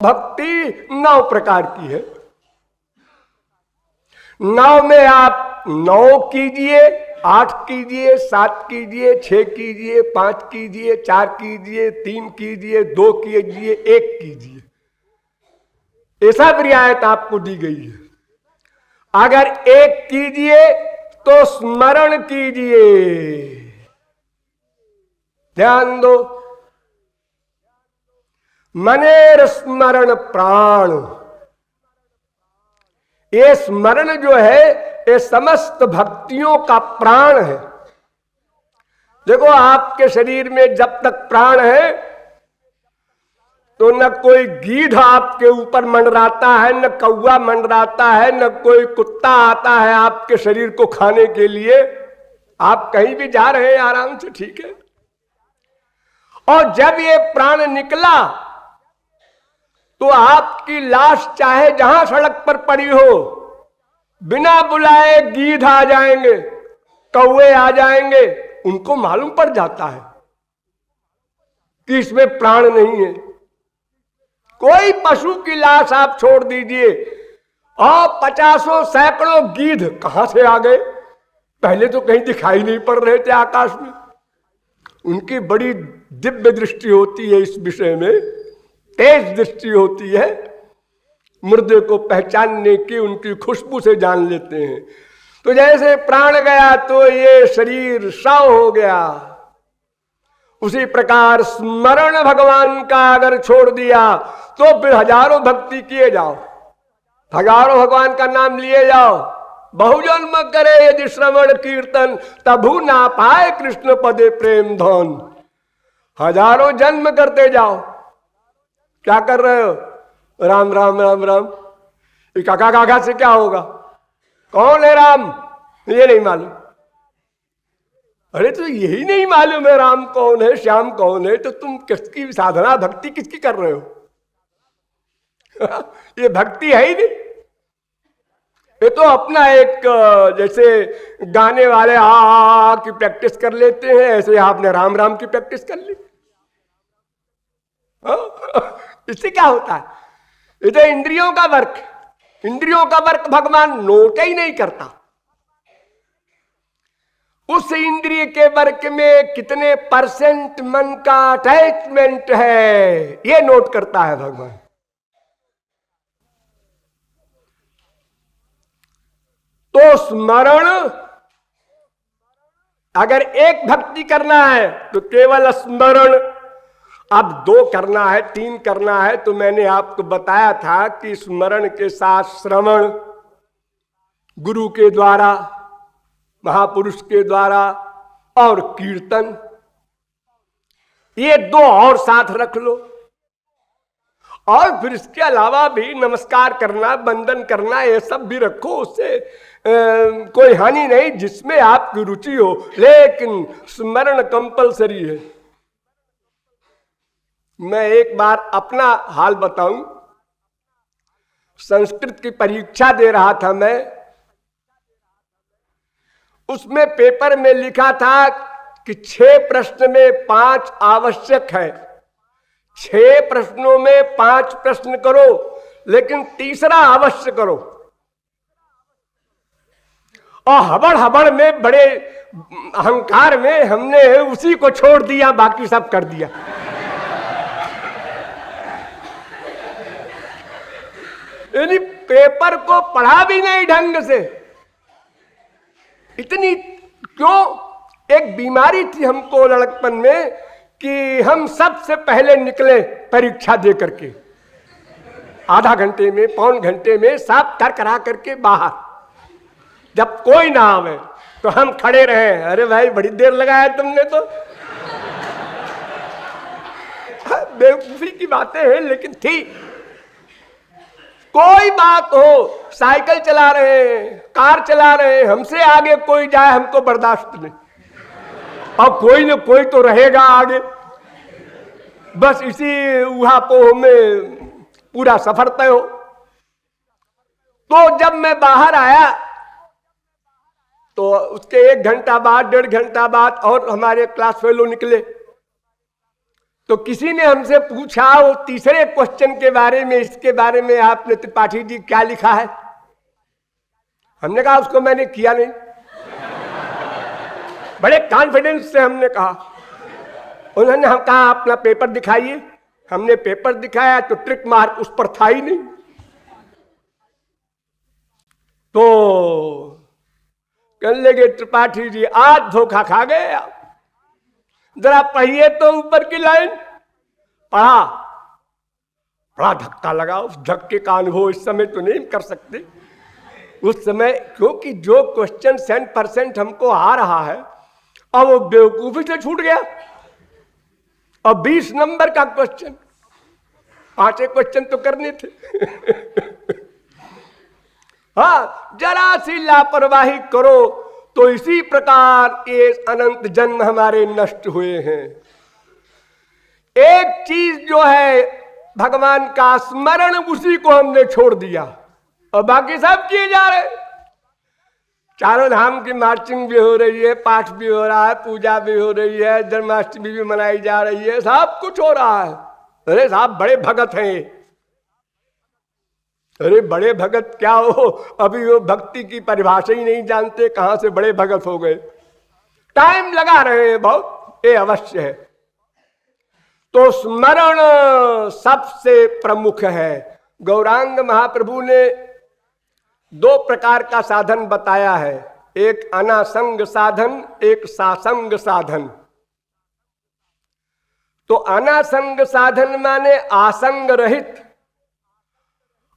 भक्ति 9 प्रकार की है। 9 में आप 9 कीजिए, 8 कीजिए, 7 कीजिए, 6 कीजिए, 5 कीजिए, 4 कीजिए, 3 कीजिए, 2 कीजिए, 1 कीजिए, ऐसा रियायत आपको दी गई है। अगर 1 कीजिए तो स्मरण कीजिए, ध्यान दो, मनेर स्मरण प्राण। ये स्मरण जो है ये समस्त भक्तियों का प्राण है। देखो, आपके शरीर में जब तक प्राण है तो न कोई गीध आपके ऊपर मंडराता है, न कौवा मंडराता है, न कोई कुत्ता आता है आपके शरीर को खाने के लिए। आप कहीं भी जा रहे हैं आराम से, ठीक है। और जब ये प्राण निकला तो आपकी लाश चाहे जहां सड़क पर पड़ी हो, बिना बुलाए गीध आ जाएंगे, कौवे आ जाएंगे, उनको मालूम पड़ जाता है कि इसमें प्राण नहीं है। कोई पशु की लाश आप छोड़ दीजिए और 50 सैकड़ों गीध कहां से आ गए, पहले तो कहीं दिखाई नहीं पड़ रहे थे आकाश में। उनकी बड़ी दिव्य दृष्टि होती है, इस विषय में तेज दृष्टि होती है, मुर्दे को पहचानने की उनकी खुशबू से जान लेते हैं। तो जैसे प्राण गया तो ये शरीर शव हो गया, उसी प्रकार स्मरण भगवान का अगर छोड़ दिया तो फिर हजारों भक्ति किए जाओ, हजारों भगवान का नाम लिए जाओ, बहुजन्म करे यदि श्रवण कीर्तन, तभु ना पाए कृष्ण पदे प्रेम धन। हजारों जन्म करते जाओ, क्या कर रहे हो? राम राम राम राम। ये काका काका से क्या होगा? कौन है राम? ये नहीं मालूम। अरे तो यही नहीं मालूम है राम कौन है, श्याम कौन है, तो तुम किसकी साधना भक्ति किसकी कर रहे हो? ये भक्ति है ही नहीं। ये तो अपना एक जैसे गाने वाले आ की प्रैक्टिस कर लेते हैं, ऐसे आपने राम राम की प्रैक्टिस कर ली। इससे क्या होता है? ये तो इंद्रियों का वर्क, इंद्रियों का वर्क भगवान नोट ही नहीं करता। उस इंद्रिय के वर्क में कितने % मन का अटैचमेंट है, ये नोट करता है भगवान। तो स्मरण अगर एक भक्ति करना है तो केवल स्मरण। अब 2 करना है, 3 करना है, तो मैंने आपको बताया था कि स्मरण के साथ श्रवण, गुरु के द्वारा, महापुरुष के द्वारा, और कीर्तन, ये 2 और साथ रख लो। और फिर इसके अलावा भी नमस्कार करना, वंदन करना, ये सब भी रखो, उससे कोई हानि नहीं, जिसमें आपकी रुचि हो, लेकिन स्मरण कंपलसरी है। मैं एक बार अपना हाल बताऊं, संस्कृत की परीक्षा दे रहा था मैं, उसमें पेपर में लिखा था कि 6 प्रश्न में 5 आवश्यक है। 6 प्रश्नों में 5 प्रश्न करो, लेकिन तीसरा अवश्य करो। और हबड़ हबड़ में, बड़े अहंकार में हमने उसी को छोड़ दिया, बाकी सब कर दिया। यानी पेपर को पढ़ा भी नहीं ढंग से। इतनी क्यों? एक बीमारी थी हमको लड़कपन में कि हम सबसे पहले निकले परीक्षा दे करके, आधा घंटे में, पौन घंटे में सब कर करा करके बाहर। जब कोई ना आवे तो हम खड़े रहे। अरे भाई बड़ी देर लगाया तुमने तो। बेवकूफी की बातें हैं, लेकिन थी। कोई बात हो, साइकिल चला रहे हैं, कार चला रहे हैं, हमसे आगे कोई जाए हमको बर्दाश्त नहीं, और कोई न कोई तो रहेगा आगे। बस इसी उहापोह में पूरा सफर तय हो। तो जब मैं बाहर आया तो उसके 1 घंटा बाद, 1.5 घंटा बाद और हमारे क्लास फेलो निकले। तो किसी ने हमसे पूछा वो तीसरे क्वेश्चन के बारे में, इसके बारे में आपने त्रिपाठी जी क्या लिखा है? हमने कहा उसको मैंने किया नहीं। बड़े कॉन्फिडेंस से हमने कहा। उन्होंने हम कहा अपना पेपर दिखाइए। हमने पेपर दिखाया तो ट्रिक मार्क उस पर था ही नहीं। तो कहने लगे त्रिपाठी जी आज धोखा खा गए आप, जरा पढ़िए तो ऊपर की लाइन। पढ़ा, बड़ा धक्का लगा। उस धक्के का अनुभव इस समय तो नहीं कर सकते। उस समय क्योंकि जो क्वेश्चन 100% हमको आ रहा है अब वो बेवकूफी से छूट गया। और 20 नंबर का क्वेश्चन, 5 क्वेश्चन तो करने थे। हाँ, जरा सी लापरवाही करो तो इसी प्रकार ये अनंत जन्म हमारे नष्ट हुए हैं। एक चीज जो है भगवान का स्मरण, उसी को हमने छोड़ दिया और बाकी सब किए जा रहे। चारों धाम की मार्चिंग भी हो रही है, पाठ भी हो रहा है, पूजा भी हो रही है, जन्माष्टमी भी मनाई जा रही है, सब कुछ हो रहा है। अरे साहब बड़े भगत हैं। अरे बड़े भगत क्या हो, अभी वो भक्ति की परिभाषा ही नहीं जानते, कहां से बड़े भगत हो गए। टाइम लगा रहे हैं बहुत, ये अवश्य है। तो स्मरण सबसे प्रमुख है। गौरांग महाप्रभु ने 2 प्रकार का साधन बताया है, एक अनासंग साधन, एक सासंग साधन। तो अनासंग साधन माने आसंग रहित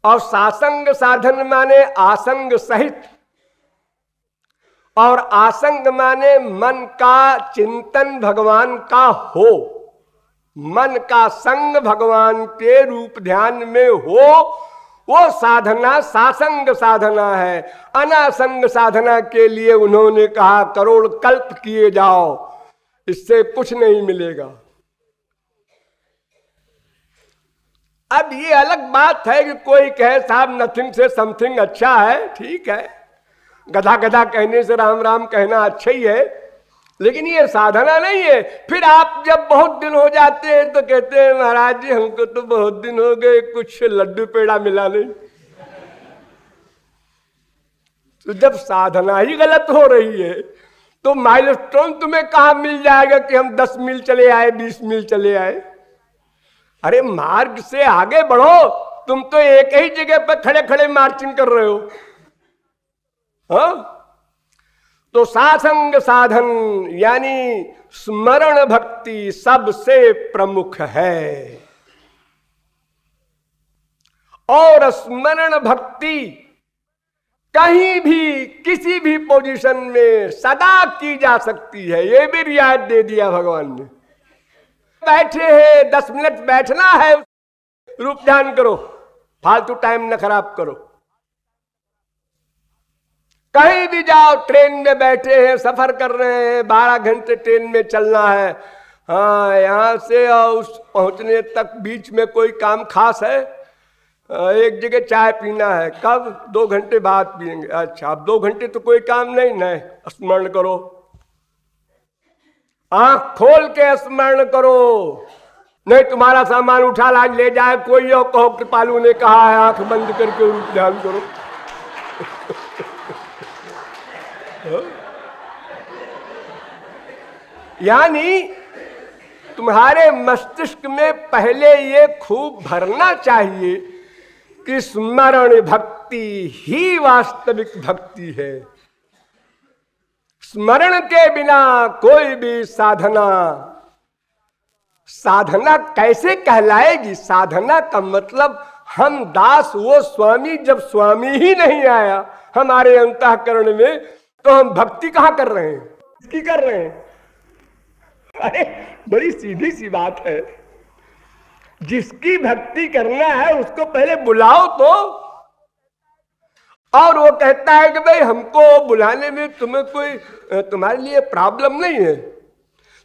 और सासंग साधन माने आसंग सहित। और आसंग माने मन का चिंतन भगवान का हो, मन का संग भगवान के रूप ध्यान में हो, वो साधना सासंग साधना है। अनासंग साधना के लिए उन्होंने कहा करोड़ कल्प किए जाओ, इससे कुछ नहीं मिलेगा। अब ये अलग बात है कि कोई कहे साहब नथिंग से समथिंग अच्छा है, ठीक है, गधा गधा कहने से राम राम कहना अच्छा ही है, लेकिन ये साधना नहीं है। फिर आप जब बहुत दिन हो जाते हैं तो कहते हैं महाराज जी हमको तो बहुत दिन हो गए, कुछ लड्डू पेड़ा मिला नहीं। तो जब साधना ही गलत हो रही है तो माइलस्टोन तुम्हें कहां मिल जाएगा कि हम 10 मील चले आए, 20 मील चले आए। अरे मार्ग से आगे बढ़ो, तुम तो एक ही जगह पर खड़े खड़े मार्चिंग कर रहे हो। हाँ, तो सासंग साधन यानी स्मरण भक्ति सबसे प्रमुख है। और स्मरण भक्ति कहीं भी किसी भी पोजीशन में सदा की जा सकती है, ये भी रियायत दे दिया भगवान ने। बैठे हैं 10 मिनट बैठना है, रूप ध्यान करो, फालतू टाइम न खराब करो। कहीं भी जाओ, ट्रेन में बैठे हैं, सफर कर रहे हैं, 12 घंटे ट्रेन में चलना है। हाँ, यहां से उस पहुंचने तक बीच में कोई काम खास है? एक जगह चाय पीना है, कब? 2 घंटे बाद पियेंगे। अच्छा, अब 2 घंटे तो कोई काम नहीं, स्मरण करो, आंख खोल के स्मरण करो। नहीं तुम्हारा सामान उठा लाज ले जाए कोई और कहो कृपालु ने कहा है आंख बंद करके रूप ध्यान करो। यानी तुम्हारे मस्तिष्क में पहले ये खूब भरना चाहिए कि स्मरण भक्ति ही वास्तविक भक्ति है। स्मरण के बिना कोई भी साधना कैसे कहलाएगी? साधना का मतलब हम दास, वो स्वामी। जब स्वामी ही नहीं आया हमारे अंतःकरण में तो हम भक्ति कहां कर रहे हैं? किसकी कर रहे हैं? अरे बड़ी सीधी सी बात है, जिसकी भक्ति करना है उसको पहले बुलाओ तो। और वो कहता है कि भाई हमको बुलाने में तुम्हारे लिए प्रॉब्लम नहीं है,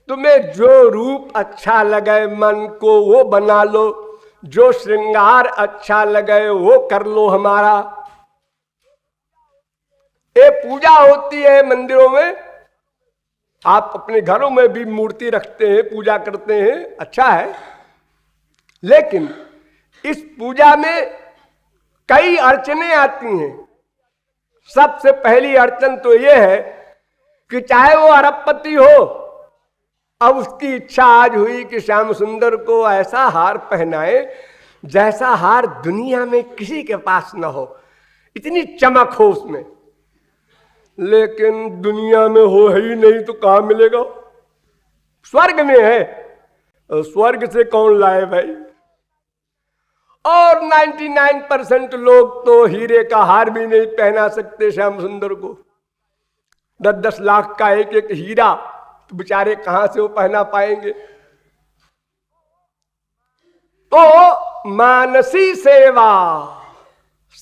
तुम्हें जो रूप अच्छा लगे मन को वो बना लो, जो श्रृंगार अच्छा लगे वो कर लो। हमारा ये पूजा होती है मंदिरों में, आप अपने घरों में भी मूर्ति रखते हैं, पूजा करते हैं, अच्छा है, लेकिन इस पूजा में कई अड़चने आती हैं। सबसे पहली अड़चन तो यह है कि चाहे वो अरबपति हो, अब उसकी इच्छा आज हुई कि श्याम सुंदर को ऐसा हार पहनाए जैसा हार दुनिया में किसी के पास न हो, इतनी चमक हो उसमें, लेकिन दुनिया में हो ही नहीं तो कहां मिलेगा? स्वर्ग में है, स्वर्ग से कौन लाए भाई? और 99% लोग तो हीरे का हार भी नहीं पहना सकते श्याम सुंदर को। 10-10 लाख का एक एक हीरा तो बेचारे कहां से वो पहना पाएंगे? तो मानसी सेवा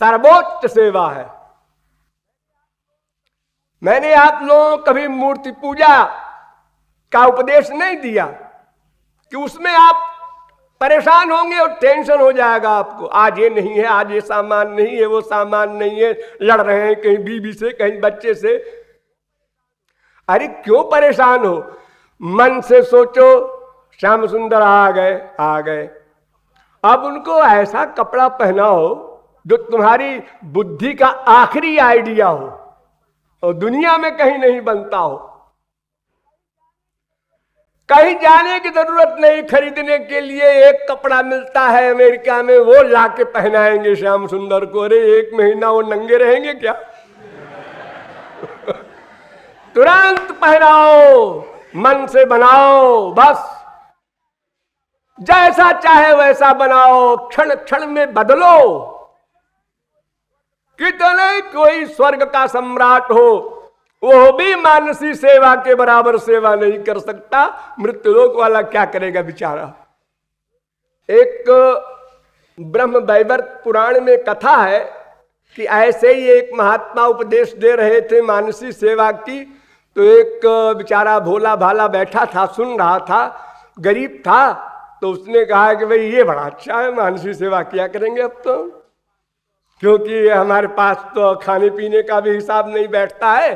सर्वोच्च सेवा है। मैंने आप लोगों को कभी मूर्ति पूजा का उपदेश नहीं दिया कि उसमें आप परेशान होंगे और टेंशन हो जाएगा आपको, आज ये नहीं है, आज ये सामान नहीं है, वो सामान नहीं है, लड़ रहे हैं कहीं बीवी से, कहीं बच्चे से। अरे क्यों परेशान हो? मन से सोचो श्याम सुंदर आ गए, आ गए, अब उनको ऐसा कपड़ा पहनाओ जो तुम्हारी बुद्धि का आखिरी आइडिया हो और दुनिया में कहीं नहीं बनता हो। कहीं जाने की जरूरत नहीं, खरीदने के लिए एक कपड़ा मिलता है अमेरिका में, वो लाके पहनाएंगे श्याम सुंदर को। अरे 1 महीना वो नंगे रहेंगे क्या? तुरंत पहनाओ, मन से बनाओ, बस जैसा चाहे वैसा बनाओ, क्षण क्षण में बदलो। कितने कोई स्वर्ग का सम्राट हो, वो भी मानसी सेवा के बराबर सेवा नहीं कर सकता। मृत्युलोक वाला क्या करेगा बेचारा? एक ब्रह्म वैवर्त पुराण में कथा है कि ऐसे ही एक महात्मा उपदेश दे रहे थे मानसी सेवा की, तो एक बेचारा भोला भाला बैठा था, सुन रहा था, गरीब था, तो उसने कहा कि भाई ये बड़ा अच्छा है, मानसी सेवा किया करेंगे अब तो, क्योंकि हमारे पास तो खाने पीने का भी हिसाब नहीं बैठता है,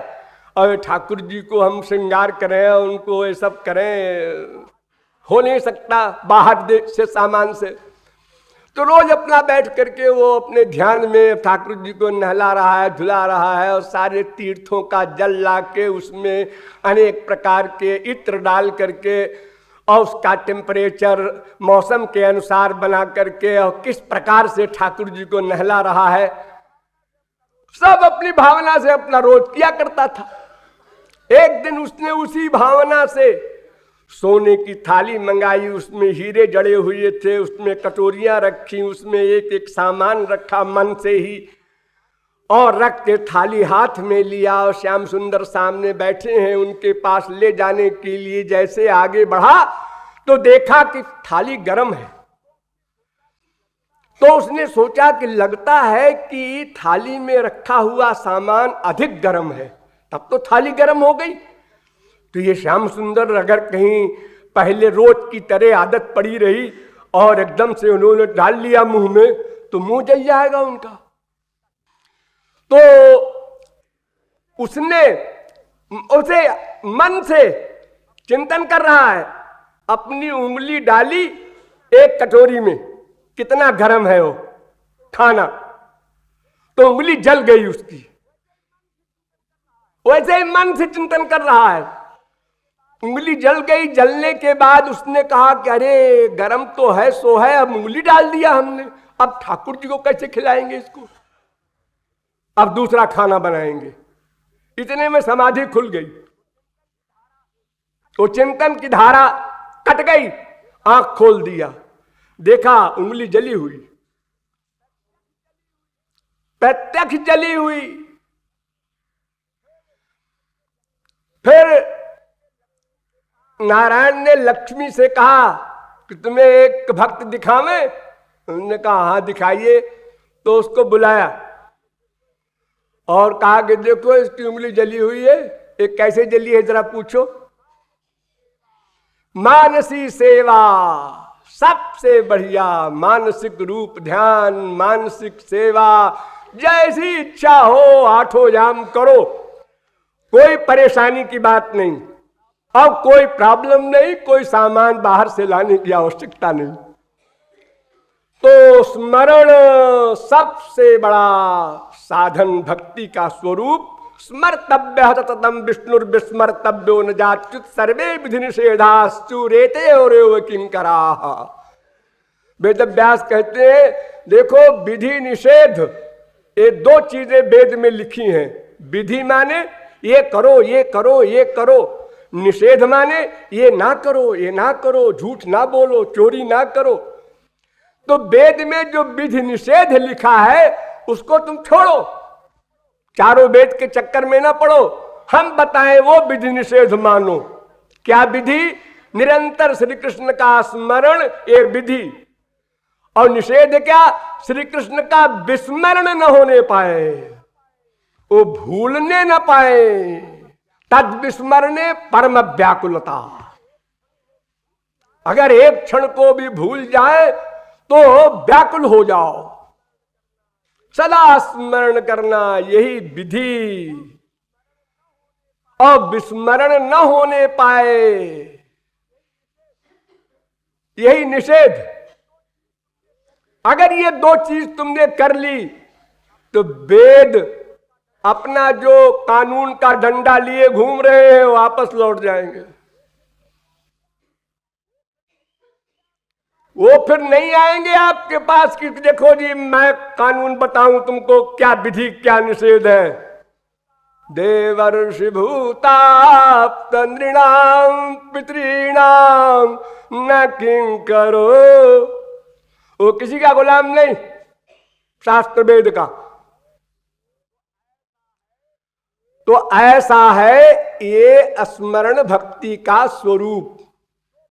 और ठाकुर जी को हम श्रृंगार करें, उनको ये सब करें, हो नहीं सकता बाहर देश से सामान से। तो रोज अपना बैठ करके वो अपने ध्यान में ठाकुर जी को नहला रहा है, धुला रहा है, और सारे तीर्थों का जल ला के उसमें अनेक प्रकार के इत्र डाल करके और उसका टेम्परेचर मौसम के अनुसार बना करके और किस प्रकार से ठाकुर जी को नहला रहा है, सब अपनी भावना से अपना रोज किया करता था। एक दिन उसने उसी भावना से सोने की थाली मंगाई, उसमें हीरे जड़े हुए थे, उसमें कटोरियां रखी, उसमें एक एक सामान रखा मन से ही, और रख के थाली हाथ में लिया, और श्याम सुंदर सामने बैठे हैं, उनके पास ले जाने के लिए जैसे आगे बढ़ा तो देखा कि थाली गर्म है। तो उसने सोचा कि लगता है कि थाली में रखा हुआ सामान अधिक गर्म है, तब तो थाली गर्म हो गई। तो ये श्याम सुंदर अगर कहीं पहले रोज की तरह आदत पड़ी रही और एकदम से उन्होंने डाल लिया मुंह में, तो मुंह जल जाएगा उनका। तो उसने उसे मन से चिंतन कर रहा है, अपनी उंगली डाली एक कटोरी में, कितना गर्म है वो खाना, तो उंगली जल गई उसकी। वैसे ही मन से चिंतन कर रहा है, उंगली जल गई। जलने के बाद उसने कहा कि अरे गरम तो है सो है, अब उंगली डाल दिया हमने, अब ठाकुर जी को कैसे खिलाएंगे इसको, अब दूसरा खाना बनाएंगे। इतने में समाधि खुल गई, तो चिंतन की धारा कट गई, आंख खोल दिया, देखा उंगली जली हुई, प्रत्यक्ष जली हुई। फिर नारायण ने लक्ष्मी से कहा कि तुम्हें एक भक्त दिखावे। उन्होंने कहा हाँ दिखाइए। तो उसको बुलाया और कहा कि देखो इसकी उंगली जली हुई है, ये कैसे जली है जरा पूछो। मानसी सेवा सबसे बढ़िया, मानसिक रूप ध्यान, मानसिक सेवा, जैसी इच्छा हो आठों जाम करो, कोई परेशानी की बात नहीं। अब कोई प्रॉब्लम नहीं, कोई सामान बाहर से लाने की आवश्यकता नहीं। तो स्मरण सबसे बड़ा साधन, भक्ति का स्वरूप। स्मर्तव्य सततम विष्णुर्विस्मर्तव्यो न जाच्युत सर्वे विधि निषेधास्तु रेते और किंकराः। वेद व्यास कहते हैं देखो विधि निषेध ये दो चीजें वेद में लिखी हैं। विधि माने ये करो ये करो ये करो, निषेध माने ये ना करो ये ना करो, झूठ ना बोलो, चोरी ना करो। तो वेद में जो विधि निषेध लिखा है उसको तुम छोड़ो, चारों वेद के चक्कर में ना पड़ो, हम बताएं वो विधि निषेध मानो। क्या विधि? निरंतर श्री कृष्ण का स्मरण ये विधि, और निषेध क्या? श्री कृष्ण का विस्मरण न होने पाए, वो भूलने न पाए। तद विस्मरणे परम व्याकुलता। अगर एक क्षण को भी भूल जाए तो व्याकुल हो जाओ। सदा स्मरण करना यही विधि, और विस्मरण न होने पाए यही निषेध। अगर ये दो चीज तुमने कर ली तो वेद अपना जो कानून का डंडा लिए घूम रहे हैं वापस लौट जाएंगे। वो फिर नहीं आएंगे आपके पास कि देखो जी मैं कानून बताऊं तुमको क्या विधि क्या निषेध है। देवर्षि भूताप्त नृणाम पितॄणाम न किंकरो। वो किसी का गुलाम नहीं, शास्त्र वेद का। तो ऐसा है ये स्मरण भक्ति का स्वरूप।